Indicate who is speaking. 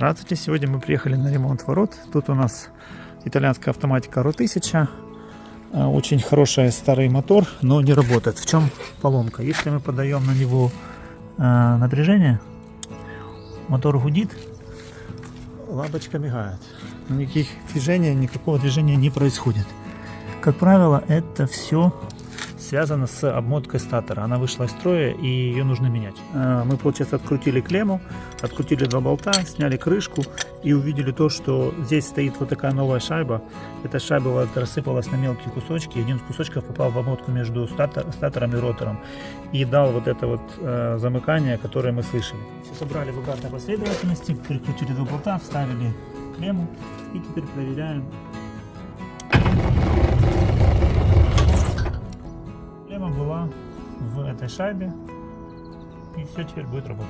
Speaker 1: Здравствуйте, сегодня мы приехали на ремонт ворот. Тут у нас итальянская автоматика RO1000. Очень хороший старый мотор, но не работает. В чем поломка? Если мы подаем на него напряжение, мотор гудит, лампочка мигает. Никаких движений, никакого движения не происходит. Как правило, это все связано с обмоткой статора. Она вышла из строя, и ее нужно менять. Мы, получается, открутили клемму, открутили два болта, сняли крышку и увидели то, что здесь стоит вот такая новая шайба. Эта шайба вот рассыпалась на мелкие кусочки. Один из кусочков попал в обмотку между статором и ротором и дал вот это вот замыкание, которое мы слышали. Все собрали в обратной последовательности, прикрутили два болта, вставили клемму и теперь проверяем. Клемма была в этой шайбе, и все теперь будет работать.